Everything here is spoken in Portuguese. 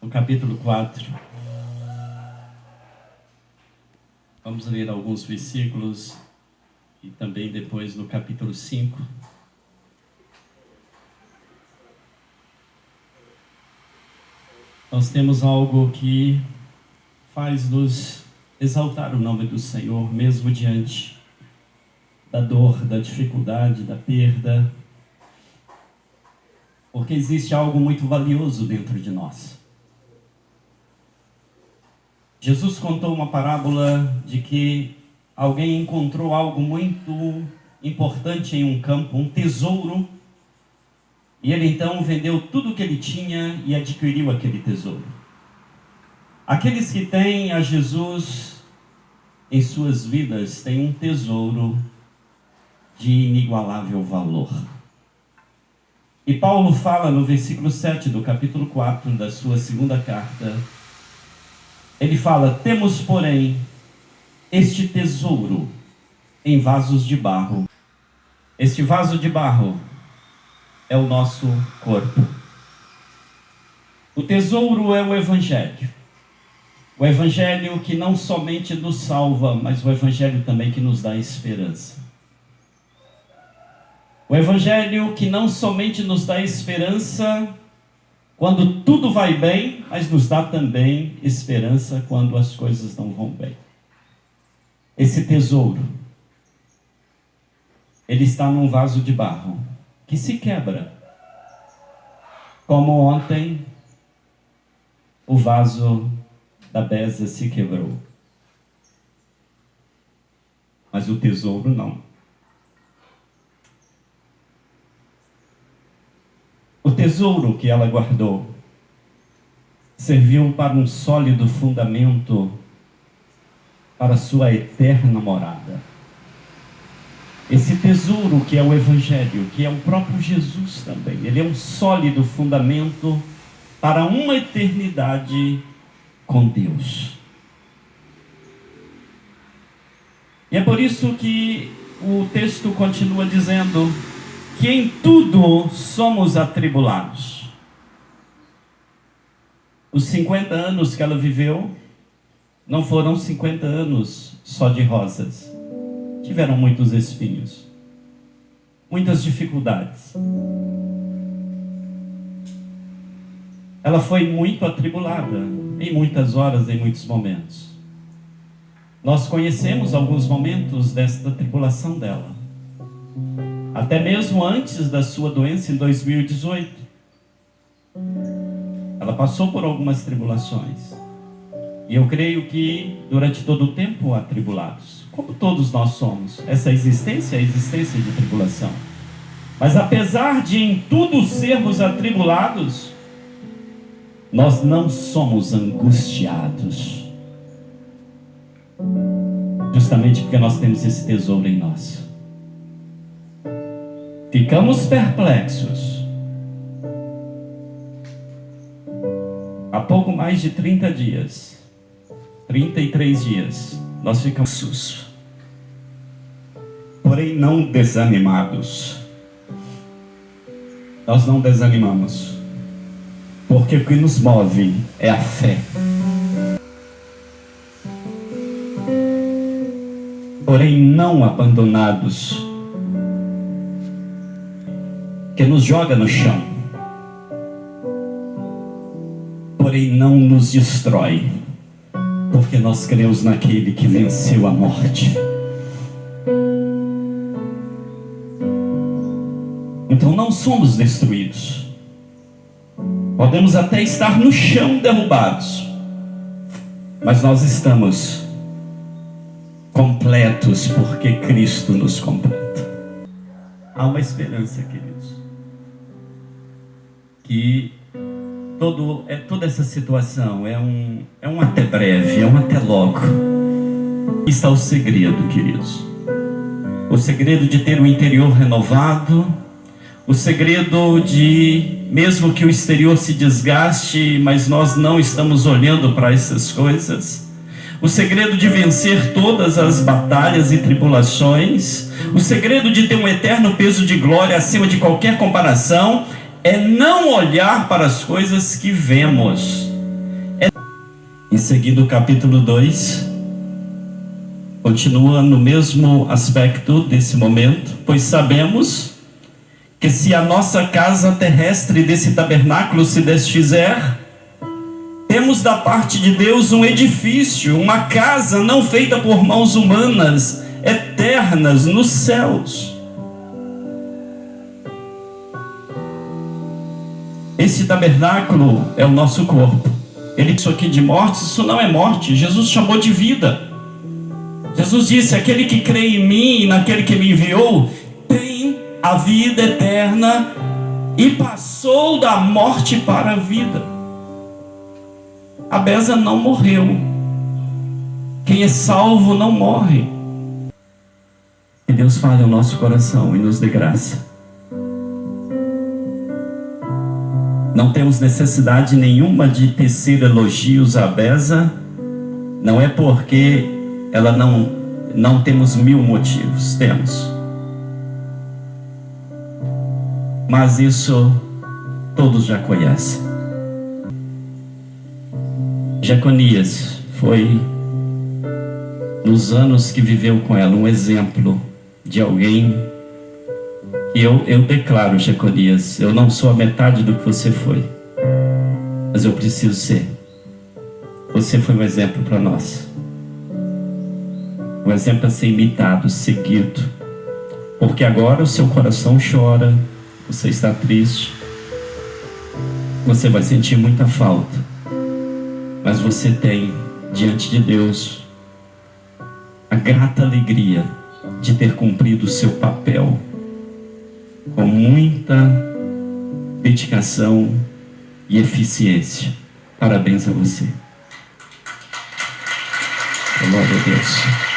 no capítulo 4. Vamos ler alguns versículos e também depois no capítulo 5. Nós temos algo que faz nos exaltar o nome do Senhor, mesmo diante da dor, da dificuldade, da perda, porque existe algo muito valioso dentro de nós. Jesus contou uma parábola de que alguém encontrou algo muito importante em um campo, um tesouro, e ele então vendeu tudo o que ele tinha e adquiriu aquele tesouro. Aqueles que têm a Jesus em suas vidas têm um tesouro de inigualável valor. E Paulo fala no versículo 7 do capítulo 4 da sua segunda carta, ele fala: temos, porém, este tesouro em vasos de barro. Este vaso de barro é o nosso corpo. O tesouro é o Evangelho. O Evangelho que não somente nos salva, mas o Evangelho também que nos dá esperança. O Evangelho que não somente nos dá esperança quando tudo vai bem, mas nos dá também esperança quando as coisas não vão bem. Esse tesouro, ele está num vaso de barro que se quebra, como ontem o vaso da Beza se quebrou. Mas o tesouro não. O tesouro que ela guardou serviu para um sólido fundamento para sua eterna morada. Esse tesouro que é o Evangelho, que é o próprio Jesus também, ele é um sólido fundamento para uma eternidade com Deus. E é por isso que o texto continua dizendo que em tudo somos atribulados. Os 50 anos que ela viveu não foram 50 anos só de rosas. Tiveram muitos espinhos, muitas dificuldades. Ela foi muito atribulada em muitas horas, em muitos momentos. Nós conhecemos alguns momentos desta tribulação dela. Até mesmo antes da sua doença em 2018. Ela passou por algumas tribulações. E eu creio que durante todo o tempo atribulados, como todos nós somos. Essa existência é a existência de tribulação. Mas apesar de em tudo sermos atribulados, nós não somos angustiados. Justamente porque nós temos esse tesouro em nós. Ficamos perplexos. Há pouco mais de 30 dias, 33 dias, nós ficamos, porém não desanimados. Nós não desanimamos, porque o que nos move é a fé. Porém não abandonados, que nos joga no chão, porém não nos destrói, porque nós cremos naquele que venceu a morte. Então não somos destruídos. Podemos até estar no chão derrubados, mas nós estamos completos porque Cristo nos completa. Há uma esperança, queridos, que toda essa situação é um até breve, é um até logo. Aqui está o segredo, queridos. O segredo de ter o interior renovado, o segredo de, mesmo que o exterior se desgaste, mas nós não estamos olhando para essas coisas. O segredo de vencer todas as batalhas e tribulações, o segredo de ter um eterno peso de glória acima de qualquer comparação, é não olhar para as coisas que vemos, Em seguida, o capítulo 2 continua no mesmo aspecto desse momento, pois sabemos que se a nossa casa terrestre desse tabernáculo se desfizer, temos da parte de Deus um edifício, uma casa não feita por mãos humanas, eternas nos céus. Esse tabernáculo é o nosso corpo. Ele disse aqui de morte, isso não é morte, Jesus chamou de vida. Jesus disse: aquele que crê em mim e naquele que me enviou, tem a vida eterna e passou da morte para a vida. A Beza não morreu. Quem é salvo não morre. Que Deus fale ao nosso coração e nos dê graça. Não temos necessidade nenhuma de tecer elogios à Beza. Não é porque ela não temos mil motivos. Temos. Mas isso todos já conhecem. Jeconias foi, nos anos que viveu com ela, um exemplo de alguém que eu declaro, Jeconias, eu não sou a metade do que você foi, mas eu preciso ser. Você foi um exemplo para nós, um exemplo a ser imitado, seguido, porque agora o seu coração chora, você está triste, você vai sentir muita falta, mas você tem diante de Deus a grata alegria de ter cumprido o seu papel com muita dedicação e eficiência. Parabéns a você. Glória a Deus.